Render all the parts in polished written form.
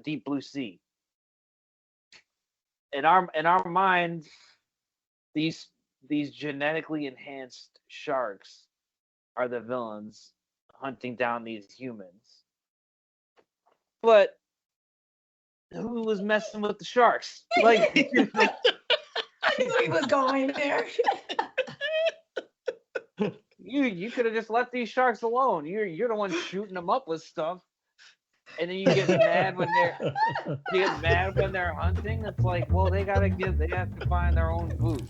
Deep Blue Sea. In our mind, these these genetically enhanced sharks are the villains hunting down these humans. But who was messing with the sharks? Like, I knew he was going there. you could have just let these sharks alone. You're the one shooting them up with stuff, and then you get mad when they're hunting. It's like, well, they have to find their own food.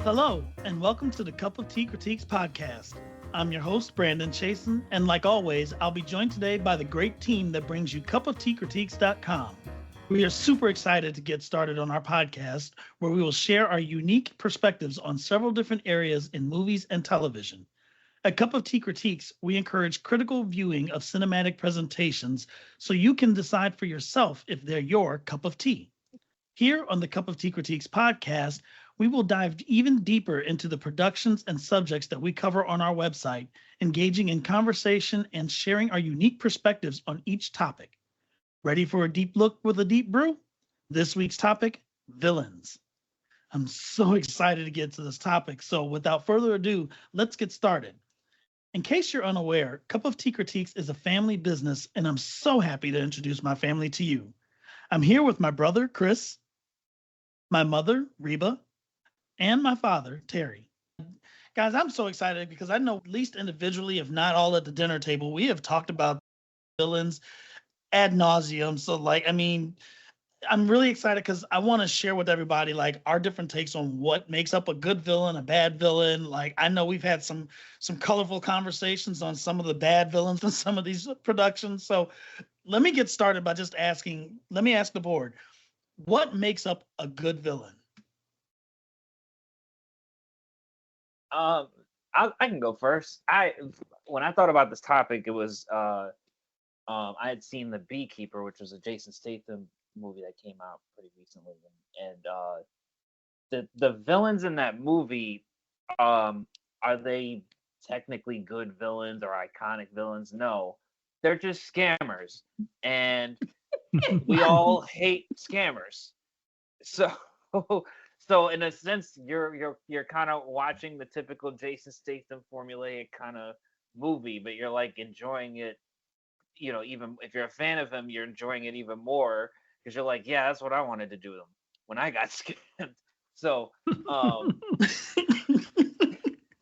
Hello, and welcome to the Cup of Tea Critiques podcast. I'm your host, Brandon Chasen, and like always, I'll be joined today by the great team that brings you cupofteacritiques.com. We are super excited to get started on our podcast, where we will share our unique perspectives on several different areas in movies and television. At Cup of Tea Critiques, we encourage critical viewing of cinematic presentations so you can decide for yourself if they're your cup of tea. Here on the Cup of Tea Critiques podcast, we will dive even deeper into the productions and subjects that we cover on our website, engaging in conversation and sharing our unique perspectives on each topic. Ready for a deep look with a deep brew? This week's topic, villains. I'm so excited to get to this topic, so without further ado, let's get started. In case you're unaware, Cup of Tea Critiques is a family business, and I'm so happy to introduce my family to you. I'm here with my brother, Chris, my mother, Reba, and my father, Terry. Guys, I'm so excited because I know, at least individually, if not all at the dinner table, we have talked about villains ad nauseum. So, I'm really excited because I want to share with everybody, our different takes on what makes up a good villain, a bad villain. I know we've had some colorful conversations on some of the bad villains in some of these productions. So let me get started by just asking, let me ask the board, what makes up a good villain? I can go first. When I thought about this topic, it was I had seen The Beekeeper, which was a Jason Statham movie that came out pretty recently, and the villains in that movie, are they technically good villains or iconic villains? No, they're just scammers, and we all hate scammers. So so in a sense, you're kind of watching the typical Jason Statham formulaic kind of movie, but you're like enjoying it. Even if you're a fan of him, you're enjoying it even more because you're like, yeah, that's what I wanted to do to them when I got scammed. So,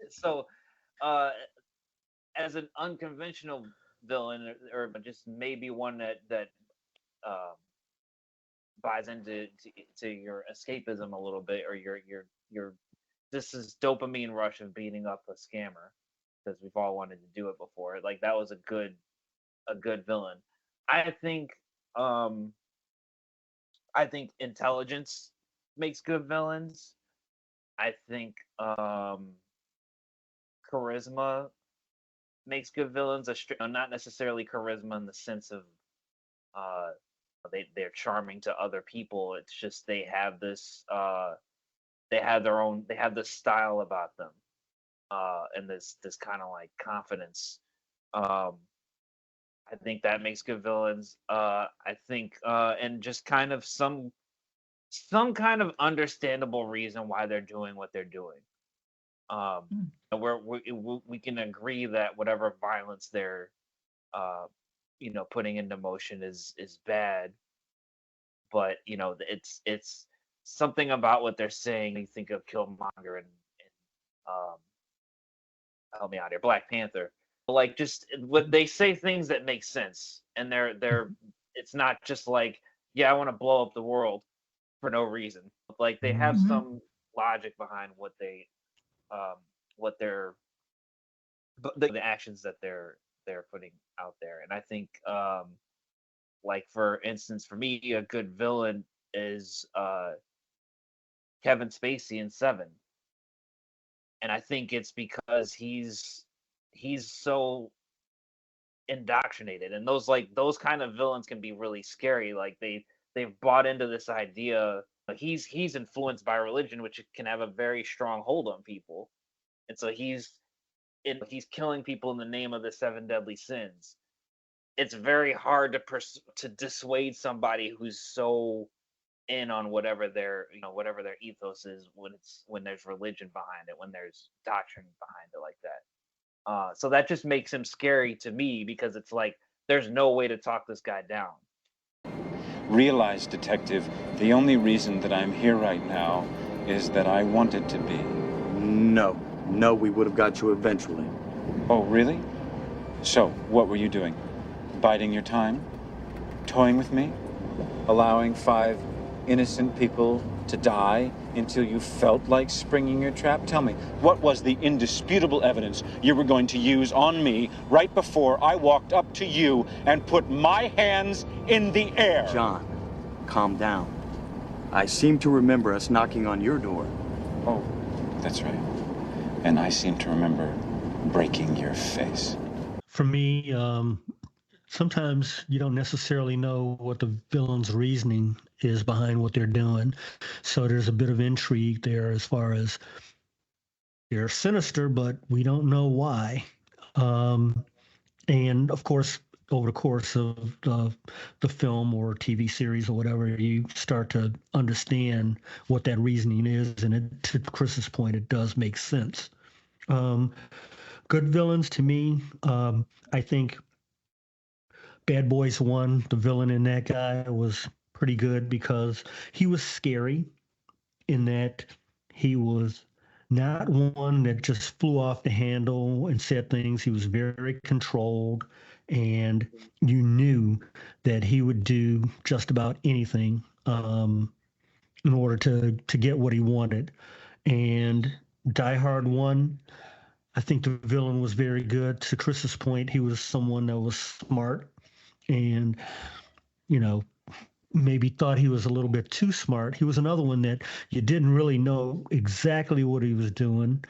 so as an unconventional villain, or just maybe one that um, buys into to your escapism a little bit, or your this is dopamine rush of beating up a scammer because we've all wanted to do it before. Like that was a good villain. I think um I think intelligence makes good villains. I think charisma makes good villains. Not necessarily charisma in the sense of uh they're charming to other people. It's just they have this style about them, and this kind of like confidence. um I think that makes good villains. I think and just kind of some kind of understandable reason why they're doing what they're doing. um Hmm. and we can agree that whatever violence they're uh putting into motion is bad, but it's something about what they're saying. You think of Killmonger and um, help me out here, Black Panther. Like just what they say, things that make sense, and they're it's not just like, yeah, I want to blow up the world for no reason. Like they have Mhm. some logic behind um what they're the actions that they're putting out there. And I think like for instance, for me, a good villain is Kevin Spacey in Seven. and I think it's because he's so indoctrinated, and those kind of villains can be really scary. Like they've bought into this idea. He's influenced by religion, which can have a very strong hold on people, and so he's killing people in the name of the seven deadly sins. It's very hard to dissuade somebody who's so in on whatever their ethos is when there's religion behind it, when there's doctrine behind it like that. So that just makes him scary to me, because it's like there's no way to talk this guy down. Realize, detective, the only reason that I'm here right now is that I wanted to be. No, we would have got you eventually. Oh, really? So, what were you doing? Biding your time? Toying with me? Allowing 5 innocent people to die until you felt like springing your trap? Tell me, what was the indisputable evidence you were going to use on me right before I walked up to you and put my hands in the air? John, calm down. I seem to remember us knocking on your door. Oh, that's right. And I seem to remember breaking your face. For me, sometimes you don't necessarily know what the villain's reasoning is behind what they're doing. So there's a bit of intrigue there as far as they're sinister, but we don't know why. And of course, over the course of the film or TV series or whatever, you start to understand what that reasoning is. And to Chris's point, it does make sense. Good villains to me, I think Bad Boys 1, the villain in that guy was pretty good because he was scary in that he was not one that just flew off the handle and said things. He was very controlled, and you knew that he would do just about anything in order to get what he wanted. And Die Hard 1, I think the villain was very good. To Chris's point, he was someone that was smart and, maybe thought he was a little bit too smart. He was another one that you didn't really know exactly what he was doing.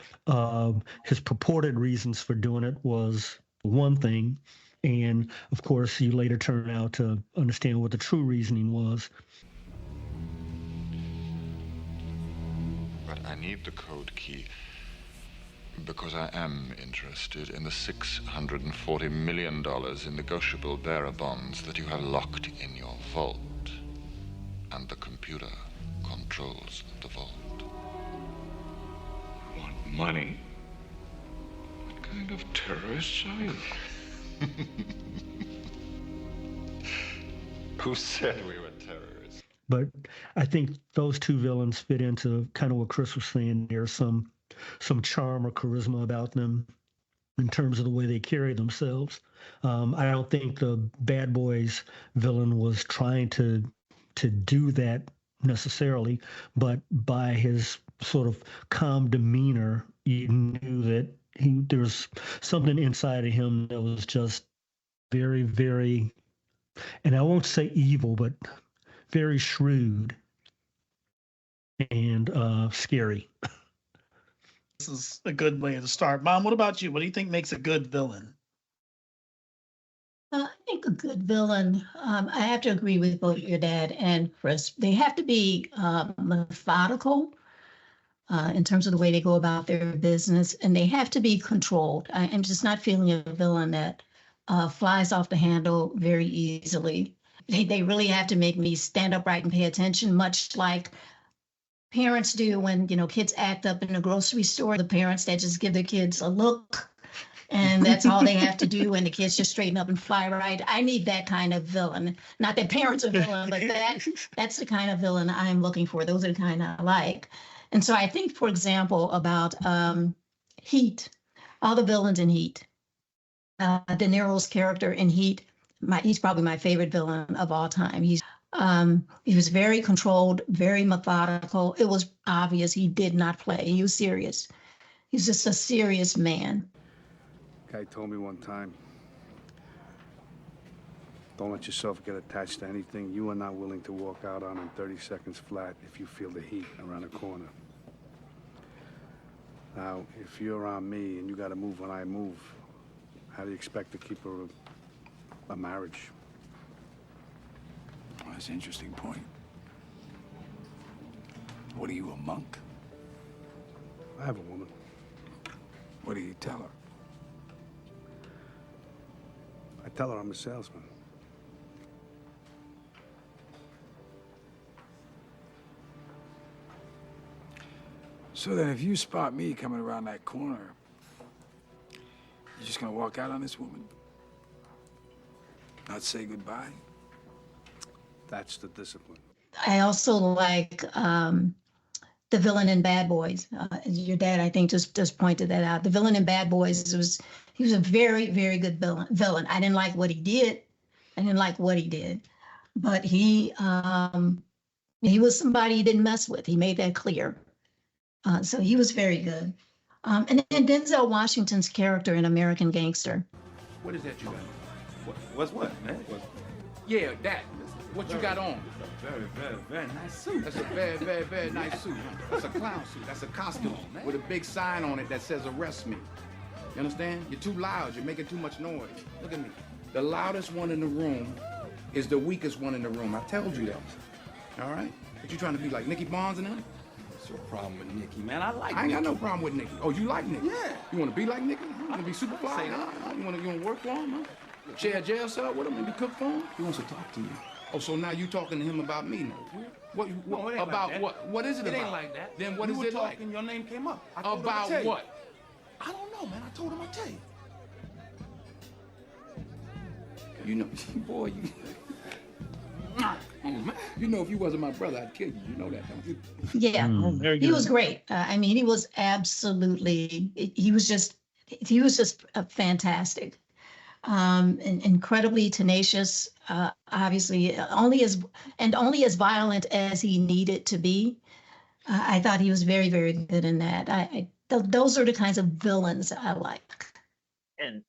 His purported reasons for doing it was one thing. And, of course, you later turn out to understand what the true reasoning was. But I need the code key because I am interested in the $640 million in negotiable bearer bonds that you have locked in your vault. And the computer controls the vault. You want money? What kind of terrorists are you? Who said we were terrorists? But I think those two villains fit into kind of what Chris was saying. There's some charm or charisma about them in terms of the way they carry themselves. I don't think the Bad Boys villain was trying to do that necessarily, but by his sort of calm demeanor, you knew that there was something inside of him that was just very, very, and I won't say evil, but very shrewd and scary. This is a good way to start. Mom, what about you? What do you think makes a good villain? I think a good villain, I have to agree with both your dad and Chris. They have to be methodical in terms of the way they go about their business, and they have to be controlled. I'm just not feeling a villain that flies off the handle very easily. They really have to make me stand upright and pay attention, much like parents do when, kids act up in the grocery store. The parents that just give their kids a look, and that's all they have to do, and the kids just straighten up and fly right. I need that kind of villain. Not that parents are villain, but that's the kind of villain I'm looking for. Those are the kind I like. And so I think, for example, about Heat, all the villains in Heat. De Niro's character in Heat, he's probably my favorite villain of all time. He was very controlled, very methodical. It was obvious he did not play. He was serious. He's just a serious man. Guy told me one time, don't let yourself get attached to anything you are not willing to walk out on in 30 seconds flat if you feel the heat around the corner. Now, if you're on me and you got to move when I move, how do you expect to keep a marriage? Well, that's an interesting point. What are you, a monk? I have a woman. What do you tell her? I tell her I'm a salesman. So then if you spot me coming around that corner, you're just gonna walk out on this woman? Not say goodbye? That's the discipline. I also like the villain in Bad Boys. Your dad, I think, just pointed that out. The villain in Bad Boys he was a very, very good villain. I didn't like what he did. But he was somebody you didn't mess with. He made that clear. So he was very good. And then Denzel Washington's character in American Gangster. What is that you got? What's what, man? Yeah, that. What you got on? Very, very, very nice suit. That's a very, very, very nice suit. Huh? That's a clown suit. That's a costume with a big sign on it that says "Arrest Me." You understand? You're too loud. You're making too much noise. Look at me. The loudest one in the room is the weakest one in the room. I told you that. All right? But you trying to be like Nicky Barnes and them? What's your problem with Nicky, man? I ain't got no problem with Nicky. Oh, you like Nicky? Yeah. You want to be like Nicky? You want to be super fly? You want to work for him? Huh? Share a jail cell with him? Maybe cook for him? He wants to talk to you. Oh, so now you talking to him about me now? What about like what? What is it about? It ain't like that. Then what is it like? Your name came up. About what? I don't know, man. I told him I'd tell you. You know, boy, you know, if you wasn't my brother, I'd kill you. You know that, don't you? Yeah, he was great. I mean, he was absolutely. He was just fantastic. And incredibly tenacious. Obviously, only as violent as he needed to be. I thought he was very, very good in that. Those are the kinds of villains I like. And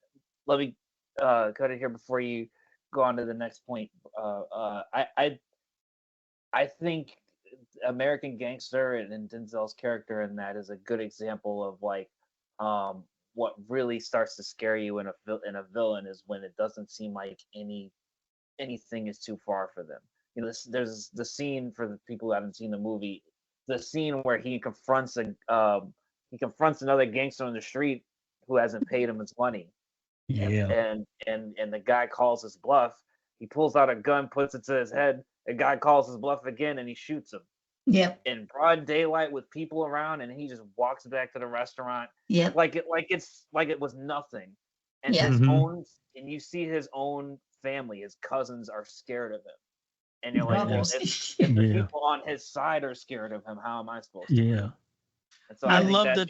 let me cut it here before you go on to the next point. I think American Gangster and Denzel's character in that is a good example of like what really starts to scare you in a villain is when it doesn't seem like anything is too far for them. You know, there's the scene for the people who haven't seen the movie, the scene where he confronts another gangster on the street who hasn't paid him his money. Yeah. And the guy calls his bluff. He pulls out a gun, puts it to his head. The guy calls his bluff again, and he shoots him. Yep. In broad daylight with people around, and he just walks back to the restaurant. Yep. Like it was nothing. And Yeah. his own, and you see his own family, his cousins are scared of him. And you're like, well, if the people on his side are scared of him, how am I supposed to? Yeah. And so I love that.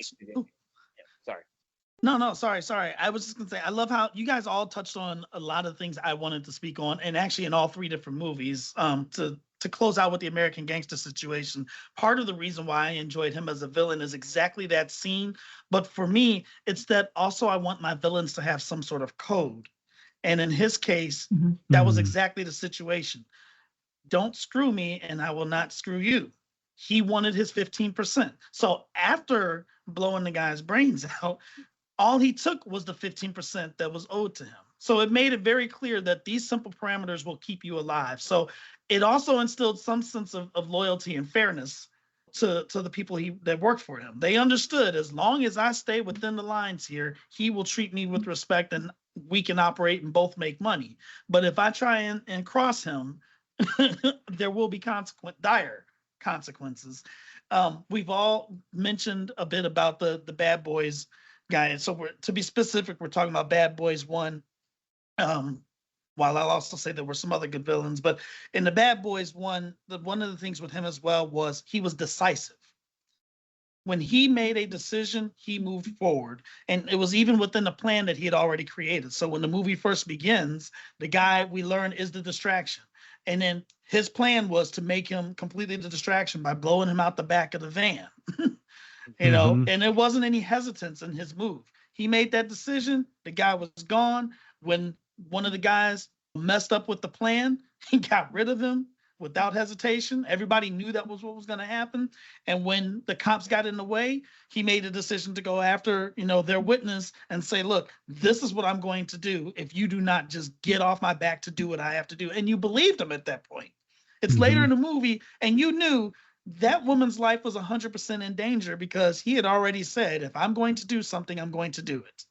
Sorry. No, sorry. I was just gonna say, I love how you guys all touched on a lot of things I wanted to speak on, and actually in all three different movies. To close out with the American Gangster situation, part of the reason why I enjoyed him as a villain is exactly that scene. But for me, it's that also I want my villains to have some sort of code. And in his case, that was exactly the situation. Don't screw me and I will not screw you. He wanted his 15%. So after blowing the guy's brains out, all he took was the 15% that was owed to him. So it made it very clear that these simple parameters will keep you alive. So it also instilled some sense of loyalty and fairness to the people that worked for him. They understood as long as I stay within the lines here, he will treat me with respect and we can operate and both make money. But if I try and cross him, there will be dire consequences. We've all mentioned a bit about the Bad Boys guy. And so to be specific, we're talking about Bad Boys 1. While I'll also say there were some other good villains, but in the Bad Boys 1, one of the things with him as well was he was decisive. When he made a decision, he moved forward. And it was even within the plan that he had already created. So when the movie first begins, the guy we learn is the distraction. And then his plan was to make him completely the distraction by blowing him out the back of the van. You know, and there wasn't any hesitance in his move. He made that decision. The guy was gone. When one of the guys messed up with the plan, he got rid of him without hesitation. Everybody knew that was what was going to happen. And when the cops got in the way, he made a decision to go after, their witness and say, look, this is what I'm going to do if you do not just get off my back to do what I have to do. And you believed him at that point. It's later in the movie, and you knew that woman's life was 100% in danger because he had already said, if I'm going to do something, I'm going to do it.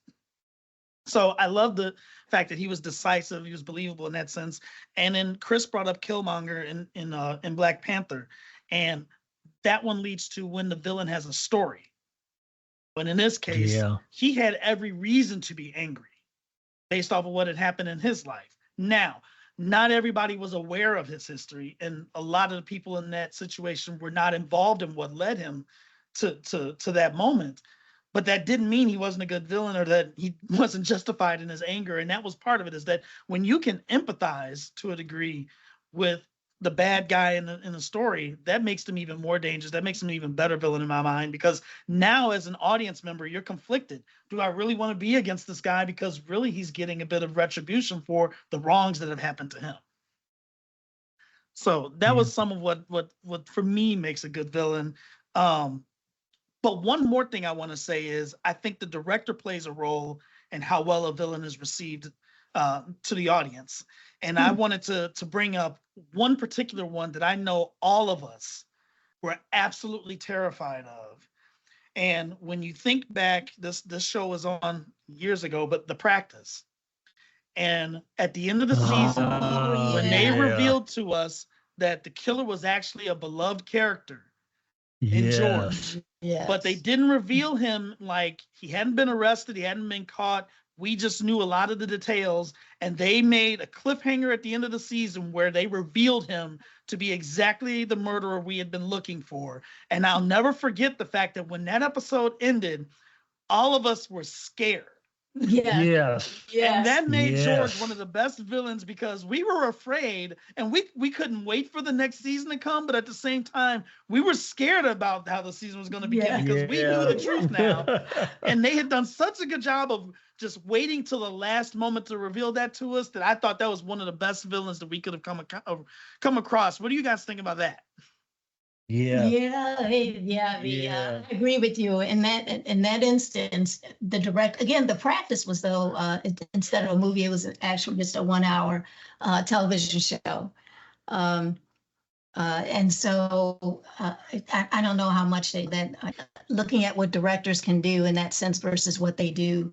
So I love the fact that he was decisive, he was believable in that sense. And then Chris brought up Killmonger in Black Panther, and that one leads to when the villain has a story. But in this case, he had every reason to be angry based off of what had happened in his life. Now, not everybody was aware of his history, and a lot of the people in that situation were not involved in what led him to that moment. But that didn't mean he wasn't a good villain or that he wasn't justified in his anger. And that was part of it, is that when you can empathize to a degree with the bad guy in the story, that makes them even more dangerous. That makes them an even better villain in my mind, because now as an audience member, you're conflicted. Do I really want to be against this guy? Because really he's getting a bit of retribution for the wrongs that have happened to him. So that was some of what for me makes a good villain. But one more thing I want to say is I think the director plays a role in how well a villain is received to the audience. And I wanted to bring up one particular one that I know all of us were absolutely terrified of. And when you think back, this show was on years ago, but The Practice. And at the end of the season, when they revealed to us that the killer was actually a beloved character in George. Yes. But they didn't reveal him, like he hadn't been arrested, he hadn't been caught. We just knew a lot of the details, and they made a cliffhanger at the end of the season where they revealed him to be exactly the murderer we had been looking for. And I'll never forget the fact that when that episode ended, all of us were scared. Yes. And that made George one of the best villains, because we were afraid and we couldn't wait for the next season to come. But at the same time, we were scared about how the season was going to begin because we knew the truth now. And they had done such a good job of just waiting till the last moment to reveal that to us, that I thought that was one of the best villains that we could have come across. What do you guys think about that? I agree with you. In that instance, The Practice was, though, instead of a movie, it was actually just a 1 hour television show. And so I don't know how much looking at what directors can do in that sense versus what they do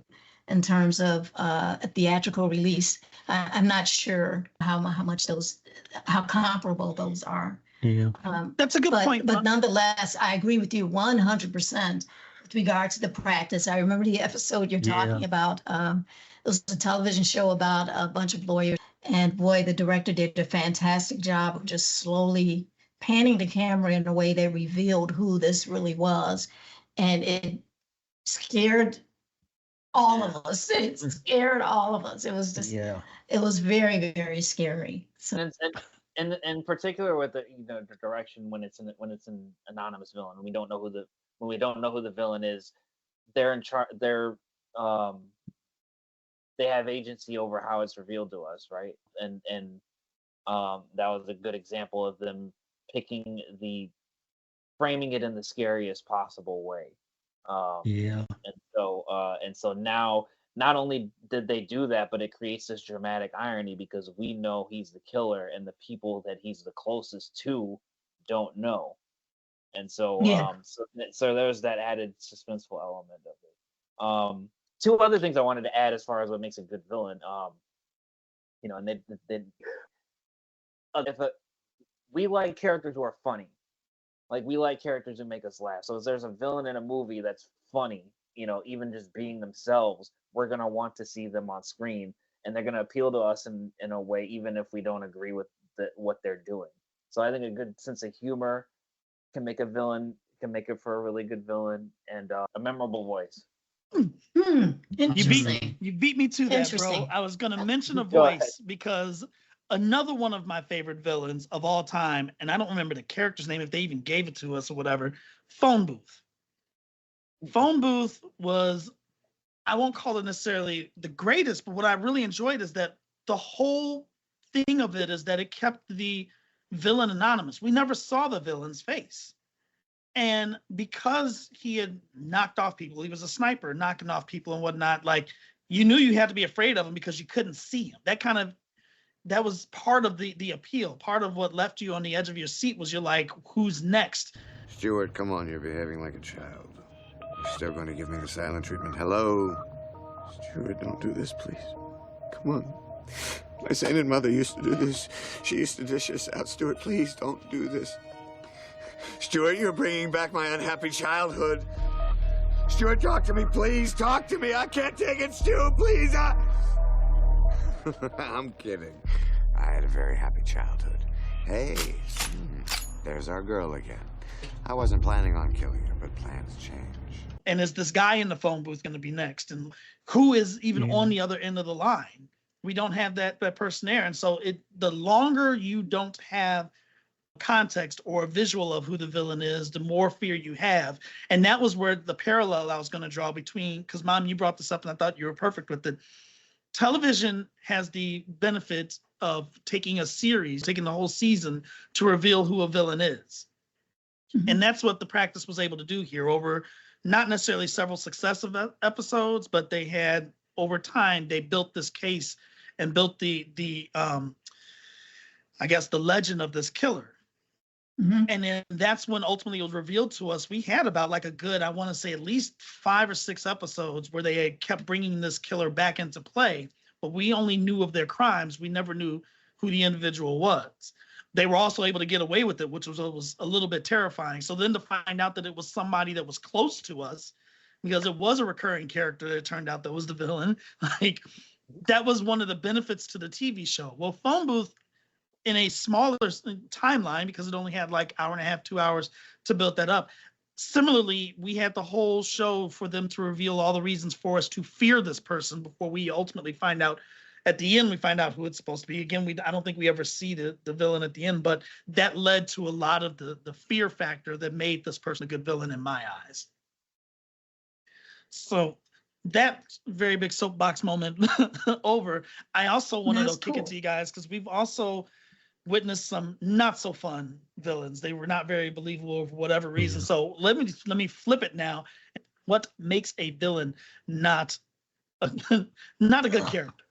in terms of a theatrical release. I'm not sure how comparable those are. Yeah, that's a good point. But nonetheless, I agree with you 100% with regard to The Practice. I remember the episode you're talking about. It was a television show about a bunch of lawyers. And boy, the director did a fantastic job of just slowly panning the camera in a way that revealed who this really was. And it scared all of us. It scared all of us. It was just, it was very, very scary. So. And in particular with the the direction when it's an anonymous villain, when we don't know who the villain is, they're in charge. They have agency over how it's revealed to us, right? And that was a good example of them framing it in the scariest possible way. And so now, not only did they do that, but it creates this dramatic irony because we know he's the killer and the people that he's the closest to don't know. And so, so there's that added suspenseful element of it. Two other things I wanted to add as far as what makes a good villain. And we like characters who are funny. Like, we like characters who make us laugh. So if there's a villain in a movie that's funny, even just being themselves, we're going to want to see them on screen, and they're going to appeal to us in a way, even if we don't agree with what they're doing. So I think a good sense of humor can make it for a really good villain, and a memorable voice. Interesting. You beat me to that, bro. I was going to mention a voice because another one of my favorite villains of all time, and I don't remember the character's name, if they even gave it to us or whatever, Phone Booth. Phone Booth was, I won't call it necessarily the greatest, but what I really enjoyed is that the whole thing of it is that it kept the Villain Anonymous. We never saw the villain's face. And because he had knocked off people, he was a sniper, knocking off people and whatnot, like, you knew you had to be afraid of him because you couldn't see him. That was part of the appeal. Part of what left you on the edge of your seat was you're like, who's next? Stuart, come on, you're behaving like a child. You're still going to give me the silent treatment. Hello? Stuart, don't do this, please. Come on. My sainted mother used to do this. She used to dish us out. Stuart, please don't do this. Stuart, you're bringing back my unhappy childhood. Stuart, talk to me, please. Talk to me. I can't take it, Stu, please. I'm kidding. I had a very happy childhood. Hey, there's our girl again. I wasn't planning on killing her, but plans change. And is this guy in the phone booth going to be next? And who is even on the other end of the line? We don't have that person there. And so the longer you don't have context or a visual of who the villain is, the more fear you have. And that was where the parallel I was going to draw between, because Mom, you brought this up and I thought you were perfect with it. Television has the benefit of taking a series, taking the whole season to reveal who a villain is. Mm-hmm. And that's what the practice was able to do here over not necessarily several successive episodes, but they had, over time, they built this case and built the I guess the legend of this killer. Mm-hmm. And then that's when ultimately it was revealed to us. We had about like a good, I want to say at least 5 or 6 episodes where they had kept bringing this killer back into play, but we only knew of their crimes. We never knew who the individual was. They were also able to get away with it, which was a little bit terrifying. So then to find out that it was somebody that was close to us, because it was a recurring character that it turned out that was the villain, like that was one of the benefits to the TV show. Well, Phone Booth, in a smaller timeline, because it only had like hour and a half, 2 hours to build that up. Similarly, we had the whole show for them to reveal all the reasons for us to fear this person before we ultimately find out. At the end, we find out who it's supposed to be. Again, I don't think we ever see the villain at the end, but that led to a lot of the fear factor that made this person a good villain in my eyes. So that very big soapbox moment over. I also wanted to kick it to you guys because we've also witnessed some not so fun villains. They were not very believable for whatever reason. So let me flip it now. What makes a villain not a good character?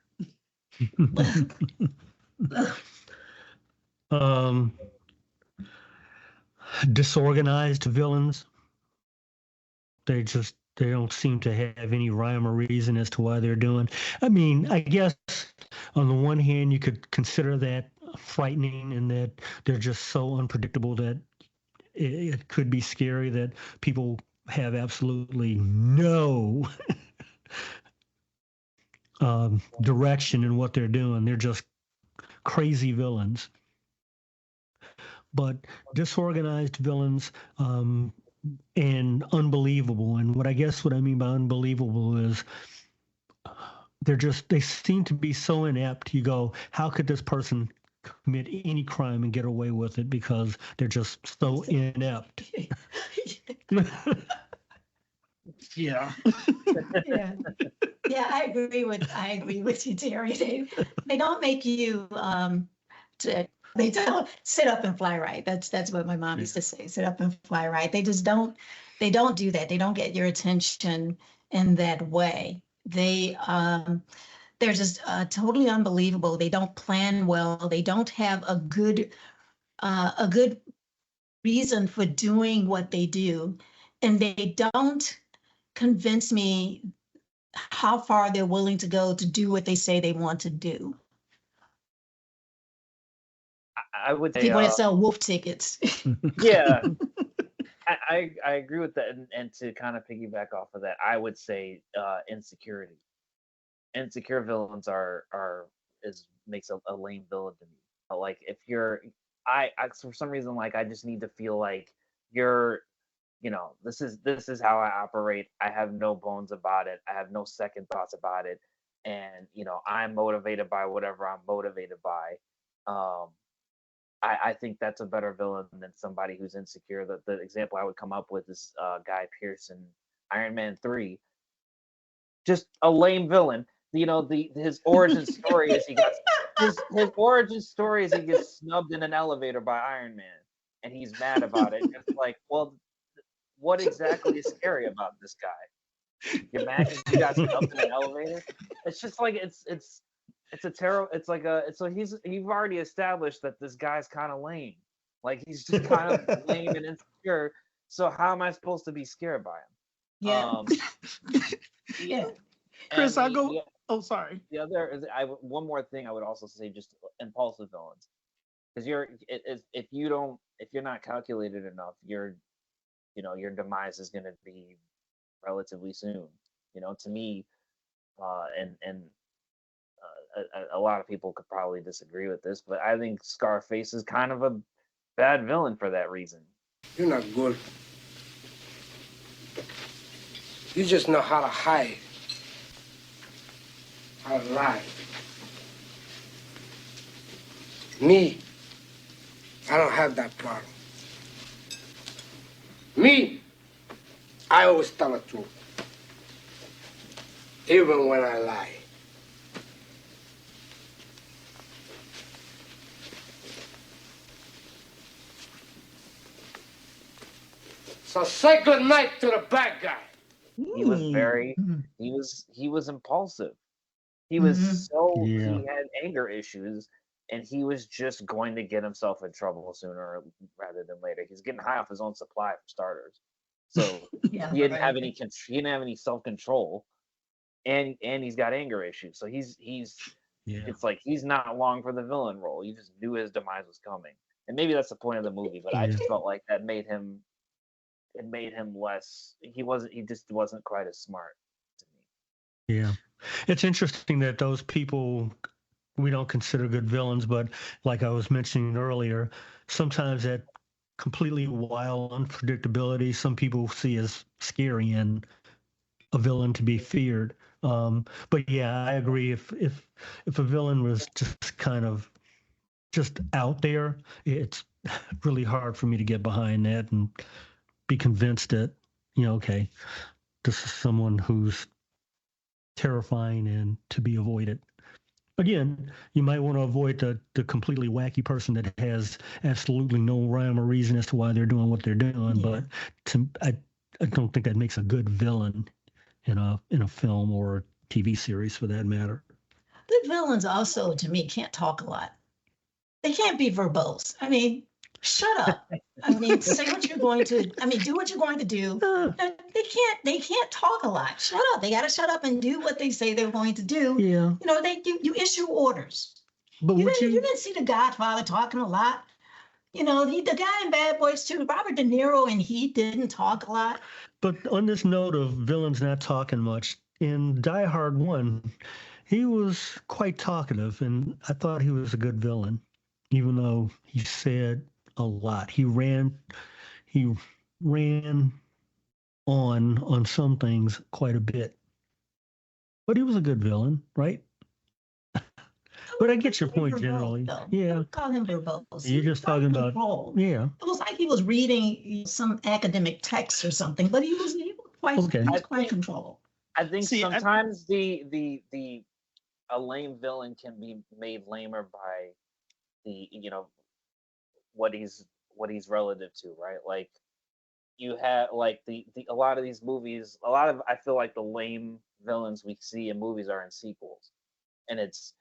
Disorganized villains. They don't seem to have any rhyme or reason as to why they're doing. I mean, I guess on the one hand, you could consider that frightening and that they're just so unpredictable that it could be scary that people have absolutely no direction in what they're doing. They're just crazy villains. But disorganized villains and unbelievable. And what I mean by unbelievable is they seem to be so inept. You go, how could this person commit any crime and get away with it, because they're just so inept. Yeah. Yeah, I agree with you, Terry. They don't make you they don't sit up and fly right. That's what my mom used to say, sit up and fly right. They don't do that. They don't get your attention in that way. They're just totally unbelievable. They don't plan well. They don't have a good reason for doing what they do. And they don't convince me how far they're willing to go to do what they say they want to do. I would say they want to sell wolf tickets. Yeah. I agree with that, and to kind of piggyback off of that, I would say insecurity. Insecure villains makes a lame villain to me. But like if you're, I for some reason, like I just need to feel like you're, this is how I operate. I have no bones about it. I have no second thoughts about it, and I'm motivated by whatever I'm motivated by. I think that's a better villain than somebody who's insecure. The example I would come up with is Guy Pearce in Iron Man 3. Just a lame villain. His origin story is his origin story is he gets snubbed in an elevator by Iron Man, and he's mad about it. It's like, well, what exactly is scary about this guy? You're mad because you got snubbed in an elevator? It's just like it's a terrible. It's like you've already established that this guy's kind of lame. Like he's just kind of lame and insecure. So how am I supposed to be scared by him? Yeah. Yeah. Chris, I'll go. Oh, sorry. The other is one more thing I would also say, just impulsive villains, because if you're not calculated enough, your demise is going to be relatively soon. To me, and a lot of people could probably disagree with this, but I think Scarface is kind of a bad villain for that reason. You're not good. You just know how to hide. How to lie. Me, I don't have that problem. Me, I always tell the truth. Even when I lie. So say good night to the bad guy. He was he was impulsive. He was he had anger issues, and he was just going to get himself in trouble sooner rather than later. He's getting high off his own supply for starters. So he didn't have any self-control, and he's got anger issues. So it's like he's not long for the villain role. You just knew his demise was coming. And maybe that's the point of the movie, but I just felt like that made him less. He just wasn't quite as smart to me. Yeah. It's interesting that those people we don't consider good villains, but like I was mentioning earlier, sometimes that completely wild unpredictability some people see as scary and a villain to be feared. But yeah, I agree. If a villain was just kind of just out there, it's really hard for me to get behind that and be convinced that, okay, this is someone who's terrifying and to be avoided. Again, you might want to avoid the completely wacky person that has absolutely no rhyme or reason as to why they're doing what they're doing. But I don't think that makes a good villain in a film or a TV series for that matter. Good villains also, to me, can't talk a lot. They can't be verbose. I mean, shut up. I mean, say what you're going to. Do what you're going to do. They can't talk a lot. Shut up. They got to shut up and do what they say they're going to do. Yeah. You issue orders. But you didn't see The Godfather talking a lot. The guy in Bad Boys 2, Robert De Niro, and he didn't talk a lot. But on this note of villains not talking much, in Die Hard 1, he was quite talkative, and I thought he was a good villain, even though he said a lot. He ran on some things quite a bit. But he was a good villain, right? But I get your point generally. Yeah. I would call him verbose. You're just talking about yeah. It was like he was reading some academic text or something, but he was quite controlled. I think sometimes a lame villain can be made lamer by what he's relative to, right? Like you have like a lot of these movies, I feel like the lame villains we see in movies are in sequels, and it's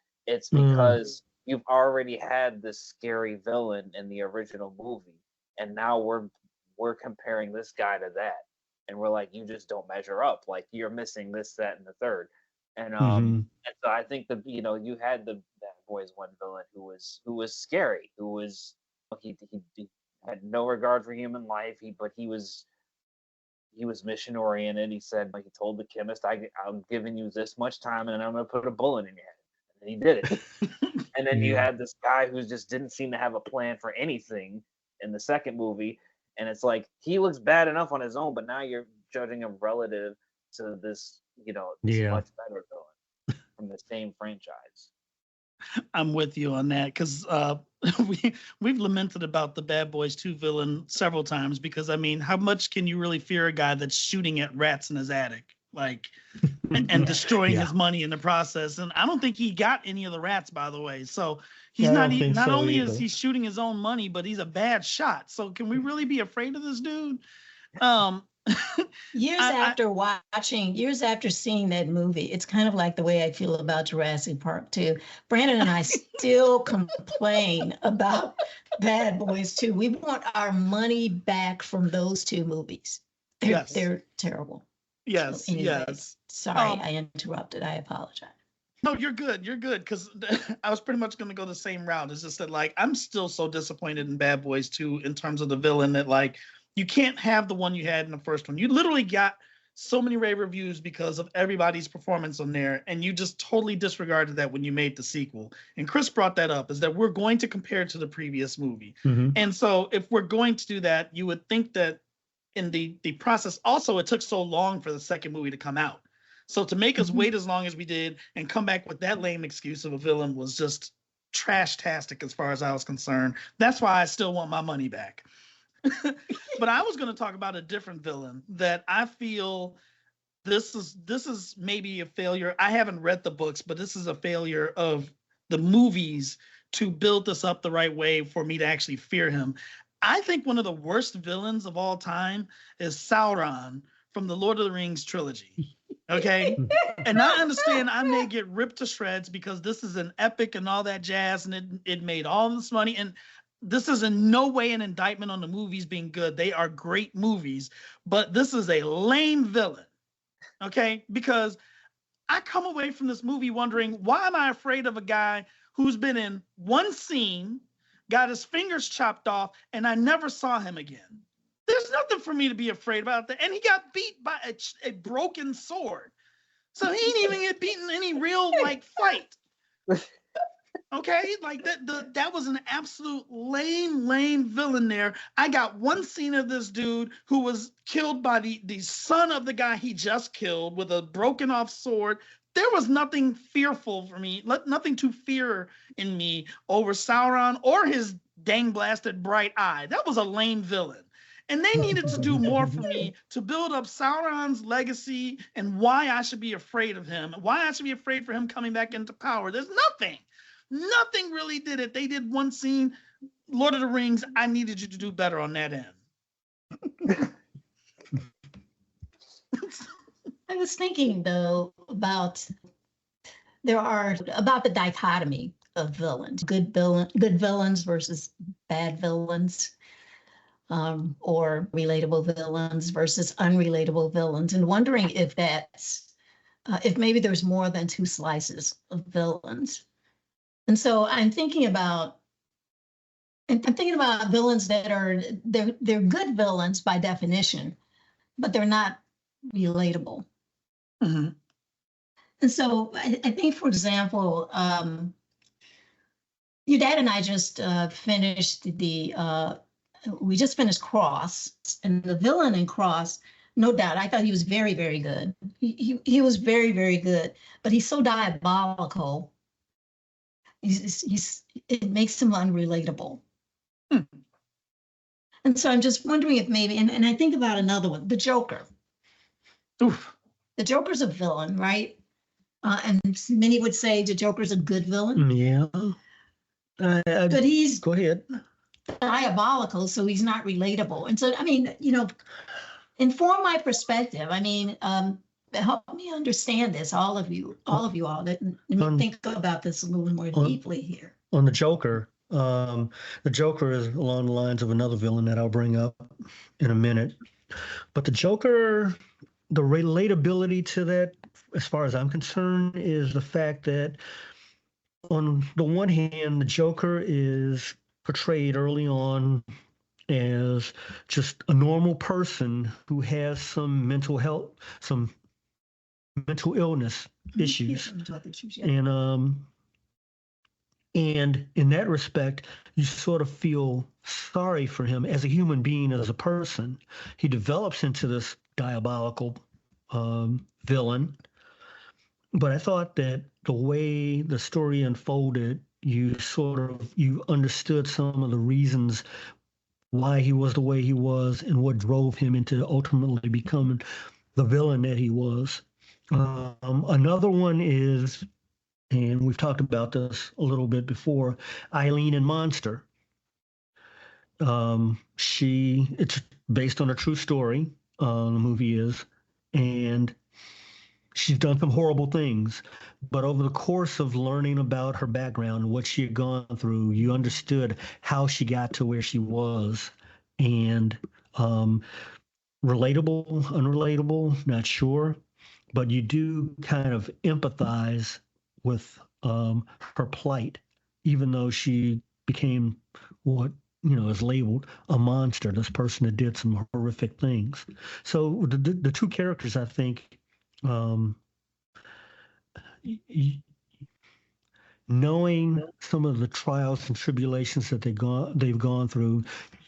because you've already had this scary villain in the original movie, and now we're comparing this guy to that, and we're like, you just don't measure up, like you're missing this, that, and the third. And and so I think you had the Bad Boys 1 villain who was scary, who was he had no regard for human life, but he was mission oriented. He said, he told the chemist, I'm giving you this much time and I'm going to put a bullet in your head. And he did it. And then you had this guy who just didn't seem to have a plan for anything in the second movie. And it's like, he looks bad enough on his own, but now you're judging him relative to this, this much better villain from the same franchise. I'm with you on that, because we've lamented about the Bad Boys 2 villain several times, because how much can you really fear a guy that's shooting at rats in his attic? Like, and destroying Yeah. his money in the process. And I don't think he got any of the rats, by the way. So he's Yeah, I not don't think not so only either. is he shooting his own money, but he's a bad shot. So can we really be afraid of this dude? Years after seeing that movie, it's kind of like the way I feel about Jurassic Park too. Brandon and I still complain about Bad Boys 2. We want our money back from those two movies. They're terrible. Yes, So anyway, yes. Sorry, I interrupted. I apologize. No, you're good. You're good. Because I was pretty much going to go the same route. It's just that, like, I'm still so disappointed in Bad Boys 2 in terms of the villain that, like, you can't have the one you had in the first one. You literally got so many rave reviews because of everybody's performance on there, and you just totally disregarded that when you made the sequel. And Chris brought that up, is that we're going to compare it to the previous movie. Mm-hmm. And so if we're going to do that, you would think that in the process, also, it took so long for the second movie to come out. So to make us wait as long as we did and come back with that lame excuse of a villain was just trash-tastic as far as I was concerned. That's why I still want my money back. But I was going to talk about a different villain that I feel this is maybe a failure. I haven't read the books, but this is a failure of the movies to build this up the right way for me to actually fear him. I think one of the worst villains of all time is Sauron from the Lord of the Rings trilogy. Okay. And I understand I may get ripped to shreds because this is an epic and all that jazz, and it made all this money. And this is in no way an indictment on the movies being good. They are great movies, but this is a lame villain. Okay. Because I come away from this movie wondering, why am I afraid of a guy who's been in one scene, got his fingers chopped off, and I never saw him again? There's nothing for me to be afraid about that. And he got beat by a broken sword. So he ain't even get beaten in any real like fight. Okay, like that was an absolute lame villain there. I got one scene of this dude who was killed by the son of the guy he just killed with a broken off sword. There was nothing fearful for me, nothing to fear in me over Sauron or his dang blasted bright eye. That was a lame villain. And they needed to do more for me to build up Sauron's legacy and why I should be afraid of him, why I should be afraid for him coming back into power. There's nothing really did it. They did one scene, Lord of the Rings. I needed you to do better on that end. I was thinking though about the dichotomy of villains, good villains versus bad villains. Or relatable villains versus unrelatable villains, and wondering if maybe there's more than two slices of villains. And so I'm thinking about villains that they're good villains by definition, but they're not relatable. Mm-hmm. And so I think, for example, your dad and I just finished we just finished Cross, and the villain in Cross, no doubt, I thought he was very, very good. He was very, very good, but he's so diabolical. It makes him unrelatable. And so I'm just wondering if maybe, and I think about another one, the Joker. Oof. The Joker's a villain, right? And many would say the Joker's a good villain. Yeah. But he's go ahead. Diabolical, so he's not relatable. And so, I mean, inform my perspective. I mean, help me understand this, all of you all. Let me think about this a little more deeply here. On the Joker, the Joker is along the lines of another villain that I'll bring up in a minute. But the Joker, the relatability to that, as far as I'm concerned, is the fact that on the one hand, the Joker is portrayed early on as just a normal person who has some mental health, some mental illness issues. And in that respect, you sort of feel sorry for him as a human being, as a person. He develops into this diabolical villain. But I thought that the way the story unfolded, you understood some of the reasons why he was the way he was and what drove him into ultimately becoming the villain that he was. Another one is, and we've talked about this a little bit before, Eileen in Monster. It's based on a true story. The movie is, and she's done some horrible things. But over the course of learning about her background and what she had gone through, you understood how she got to where she was, and relatable, unrelatable, not sure, but you do kind of empathize with her plight, even though she became what is labeled a monster. This person that did some horrific things. So the two characters, I think, knowing some of the trials and tribulations that they've gone through,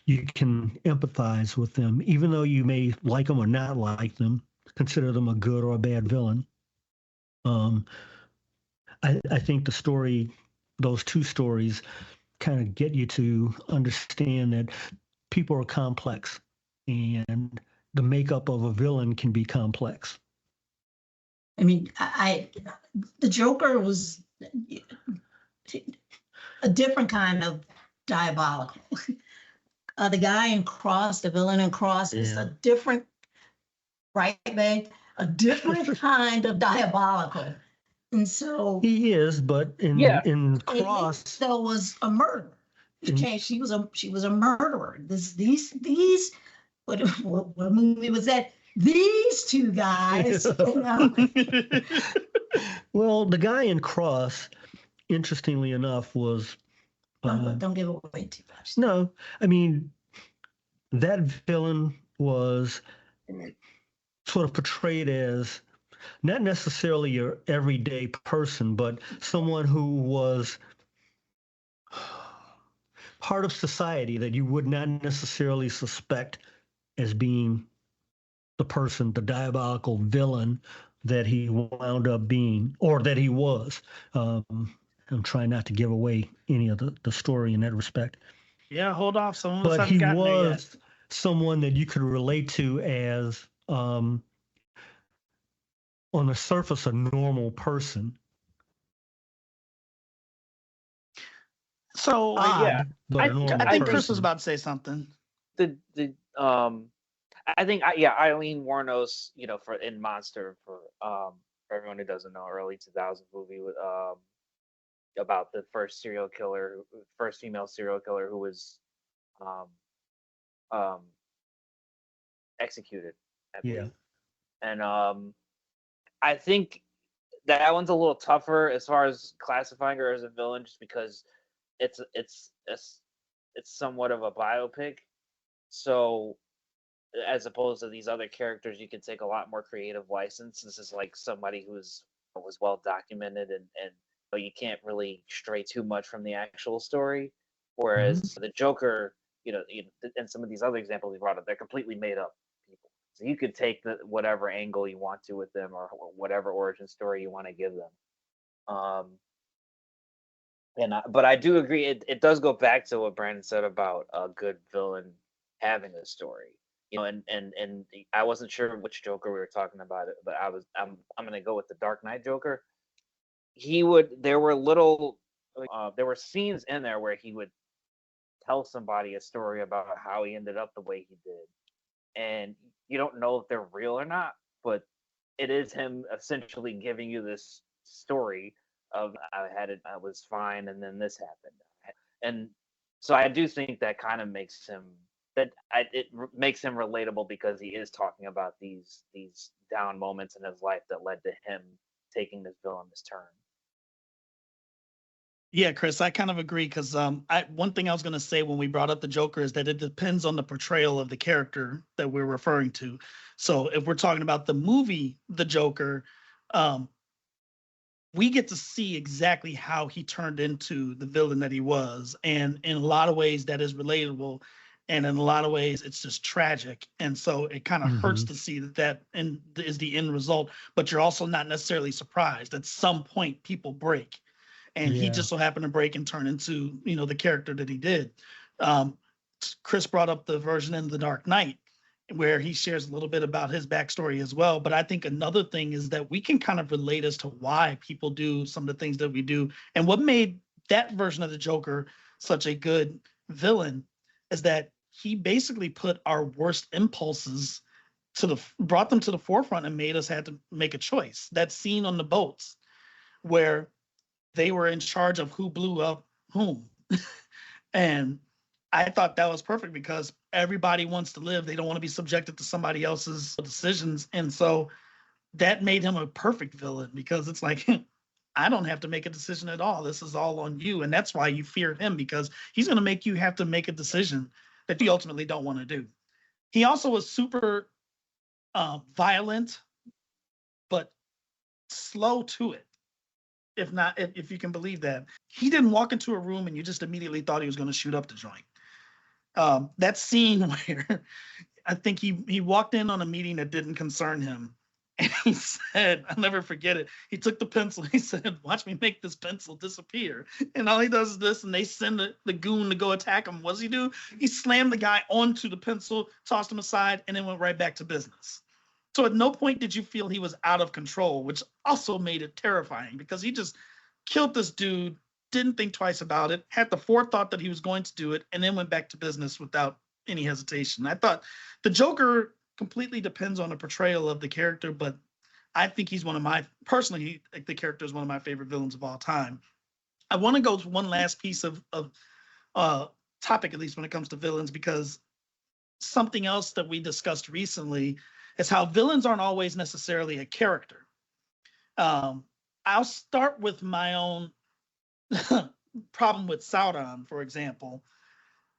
you can empathize with them, even though you may like them or not like them, consider them a good or a bad villain. I think those two stories kind of get you to understand that people are complex, and the makeup of a villain can be complex. I mean, the Joker was a different kind of diabolical. The guy in Cross, the villain in Cross, is a different, right, babe? A different kind of diabolical. And so he is, but in Cross, though was a murderer. Okay, she was a murderer. These what movie was that? These two guys. Well, the guy in Cross, interestingly enough, was. Don't give away too much. No, I mean, that villain was sort of portrayed as not necessarily your everyday person, but someone who was part of society that you would not necessarily suspect as being the person, the diabolical villain that he wound up being, or that he was. I'm trying not to give away any of the story in that respect. Yeah, hold off. Some of us But haven't he gotten there yet. was someone that you could relate to as, on the surface, a normal person. So Odd, but a normal I think person. Chris was about to say something. I think Eileen Wuornos, for in Monster, for everyone who doesn't know, early 2000s movie with about the first female serial killer who was executed, I believe. And I think that one's a little tougher as far as classifying her as a villain, just because it's somewhat of a biopic. So as opposed to these other characters, you can take a lot more creative license. This is like somebody who was well documented, and you can't really stray too much from the actual story. Whereas the Joker, and some of these other examples we brought up, they're completely made up people. So you could take whatever angle you want to with them, or whatever origin story you want to give them. But I do agree, it does go back to what Brandon said about a good villain having a story. And I wasn't sure which Joker we were talking about, but I'm gonna go with the Dark Knight Joker. There were scenes in there where he would tell somebody a story about how he ended up the way he did, and you don't know if they're real or not, but it is him essentially giving you this story of I was fine, and then this happened, and so I do think that kind of makes him makes him relatable, because he is talking about these down moments in his life that led to him taking this villainous turn. Yeah, Chris, I kind of agree, because one thing I was going to say when we brought up the Joker is that it depends on the portrayal of the character that we're referring to. So if we're talking about the movie The Joker, we get to see exactly how he turned into the villain that he was, and in a lot of ways that is relatable, and in a lot of ways it's just tragic, and so it kind of hurts to see that is the end result. But you're also not necessarily surprised. At some point people break, and he just so happened to break and turn into the character that he did. Chris brought up the version in The Dark Knight, where he shares a little bit about his backstory as well. But I think another thing is that we can kind of relate as to why people do some of the things that we do. And what made that version of the Joker such a good villain is that he basically put our worst impulses brought them to the forefront and made us have to make a choice. That scene on the boats where they were in charge of who blew up whom. And I thought that was perfect because everybody wants to live. They don't want to be subjected to somebody else's decisions. And so that made him a perfect villain because it's like, I don't have to make a decision at all. This is all on you. And that's why you fear him, because he's going to make you have to make a decision that you ultimately don't want to do. He also was super violent, but slow to it. If you can believe that. He didn't walk into a room and you just immediately thought he was going to shoot up the joint. That scene where I think he walked in on a meeting that didn't concern him. And he said, I'll never forget it. He took the pencil. He said, watch me make this pencil disappear. And all he does is this, and they send the goon to go attack him. What does he do? He slammed the guy onto the pencil, tossed him aside, and then went right back to business. So at no point did you feel he was out of control, which also made it terrifying because he just killed this dude, didn't think twice about it, had the forethought that he was going to do it, and then went back to business without any hesitation. I thought the Joker completely depends on the portrayal of the character, but I think he's personally, the character is one of my favorite villains of all time. I want to go to one last piece of topic, at least when it comes to villains, because something else that we discussed recently is how villains aren't always necessarily a character. I'll start with my own problem with Sauron, for example,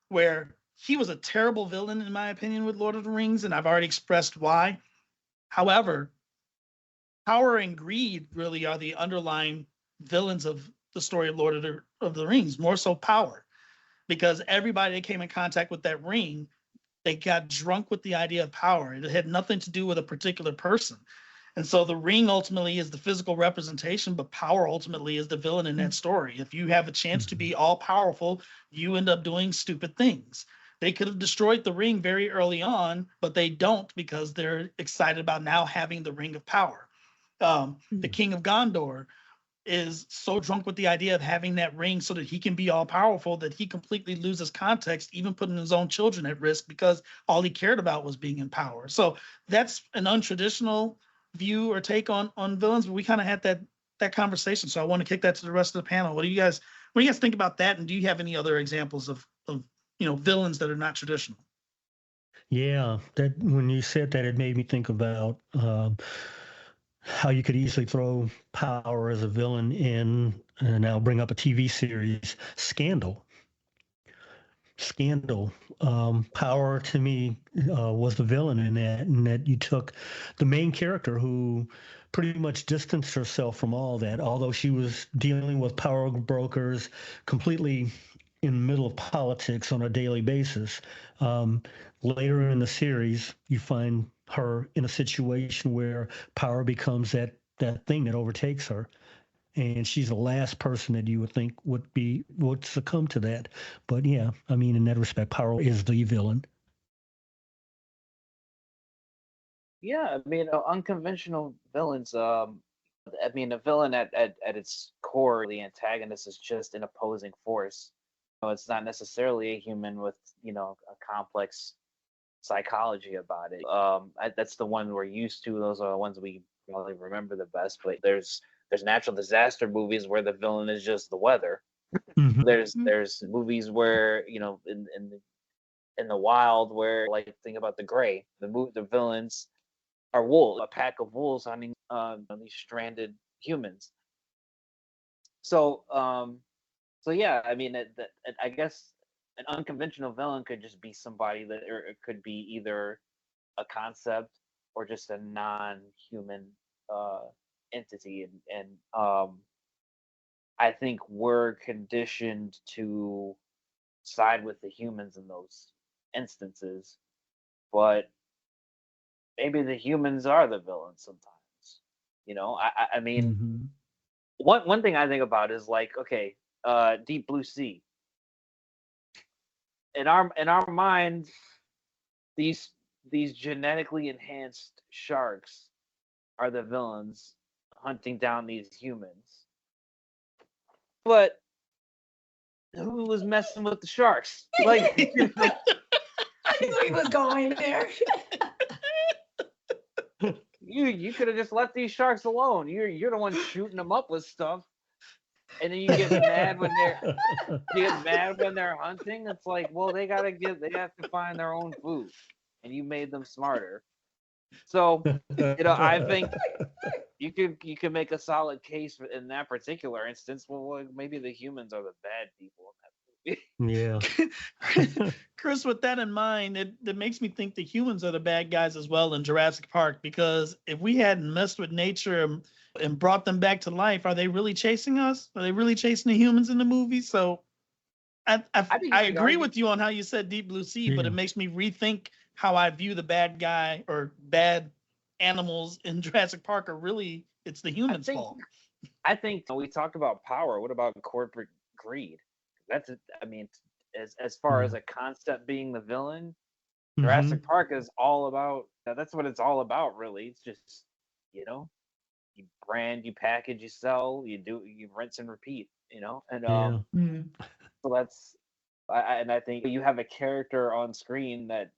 where he was a terrible villain, in my opinion, with Lord of the Rings, and I've already expressed why. However, power and greed really are the underlying villains of the story of Lord of the Rings, more so power, because everybody that came in contact with that ring, they got drunk with the idea of power. It had nothing to do with a particular person. And so the ring ultimately is the physical representation, but power ultimately is the villain in that story. If you have a chance to be all powerful, you end up doing stupid things. They could have destroyed the ring very early on, but they don't because they're excited about now having the ring of power. The King of Gondor is so drunk with the idea of having that ring so that he can be all powerful that he completely loses context, even putting his own children at risk because all he cared about was being in power. So that's an untraditional view or take on villains, but we kind of had that conversation. So I want to kick that to the rest of the panel. What do you guys think about that? And do you have any other examples of villains that are not traditional? Yeah, that when you said that, it made me think about how you could easily throw power as a villain in, and I'll bring up a TV series, Scandal. Power to me was the villain in that you took the main character who pretty much distanced herself from all that, although she was dealing with power brokers completely in the middle of politics on a daily basis. Later in the series, you find her in a situation where power becomes that thing that overtakes her. And she's the last person that you would think would succumb to that. But yeah, I mean, in that respect, power is the villain. Yeah, I mean, unconventional villains. I mean, a villain at its core, the antagonist is just an opposing force. It's not necessarily a human with a complex psychology about it. That's the one we're used to. Those are the ones we probably remember the best. But there's natural disaster movies where the villain is just the weather. Mm-hmm. There's movies where in the wild where, like, think about The Gray. The villains are wolves, a pack of wolves hunting these stranded humans. So yeah, I mean, I guess an unconventional villain could just be somebody or it could be either a concept or just a non-human entity, and I think we're conditioned to side with the humans in those instances, but maybe the humans are the villains sometimes. I mean, Mm-hmm. one thing I think about is, like, okay, Deep Blue Sea. In our mind, these these genetically enhanced sharks are the villains hunting down these humans. But who was messing with the sharks? Like, I knew he was going there. you could have just let these sharks alone. You're the one shooting them up with stuff, and then you get mad when they're hunting. It's like, well, they have to find their own food, and you made them smarter. So, I think you could make a solid case in that particular instance. Well, maybe the humans are the bad people in that movie. Yeah. Chris, with that in mind, it makes me think the humans are the bad guys as well in Jurassic Park, because if we hadn't messed with nature and brought them back to life, are they really chasing us? Are they really chasing the humans in the movie? So I agree with you on how you said Deep Blue Sea, but it makes me rethink how I view the bad guy or bad animals in Jurassic Park are really, it's the humans' fault. I think we talked about power. What about corporate greed? As far as a concept being the villain, Jurassic Park is all about, that's what it's all about, really. It's just, you brand, you package, you sell, you rinse and repeat, and so that's, I think you have a character on screen that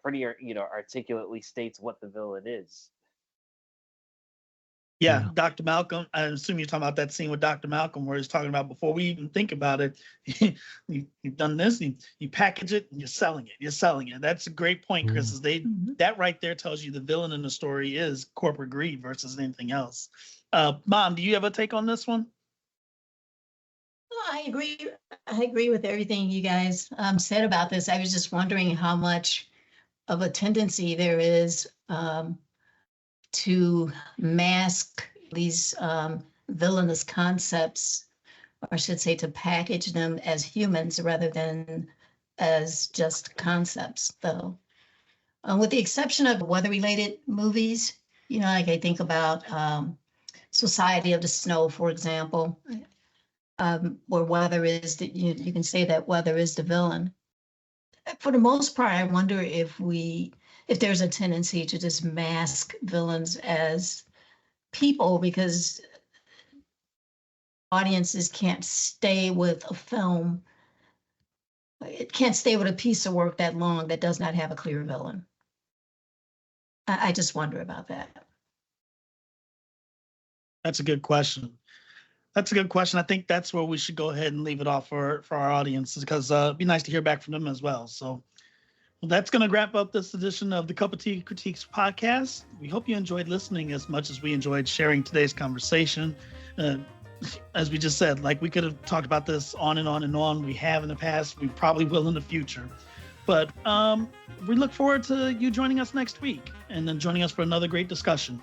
pretty, articulately states what the villain is. Yeah, Dr. Malcolm. I assume you're talking about that scene with Dr. Malcolm where he's talking about before we even think about it, you've done this, you package it, and you're selling it. That's a great point, Chris. Is that right there tells you the villain in the story is corporate greed versus anything else. Mom, do you have a take on this one? I agree with everything you guys said about this. I was just wondering how much of a tendency there is to mask these villainous concepts, or I should say to package them as humans rather than as just concepts, though. With the exception of weather-related movies, like I think about Society of the Snow, for example, where weather is, you can say that weather is the villain. For the most part, I wonder if there's a tendency to just mask villains as people, because audiences can't stay with a film. It can't stay with a piece of work that long that does not have a clear villain. I just wonder about that. That's a good question. I think that's where we should go ahead and leave it off for our audience, because it'd be nice to hear back from them as well. So that's going to wrap up this edition of the Cup of Tea Critiques podcast. We hope you enjoyed listening as much as we enjoyed sharing today's conversation. As we just said, like, we could have talked about this on and on and on. We have in the past. We probably will in the future. But we look forward to you joining us next week and then joining us for another great discussion.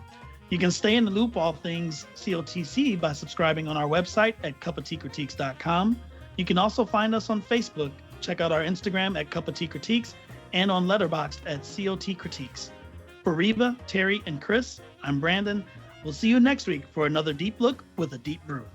You can stay in the loop all things COTC by subscribing on our website at cupofteacritiques.com. You can also find us on Facebook. Check out our Instagram at Cup of Tea Critiques and on Letterboxd at COT Critiques. For Reba, Terry, and Chris, I'm Brandon. We'll see you next week for another deep look with a deep brew.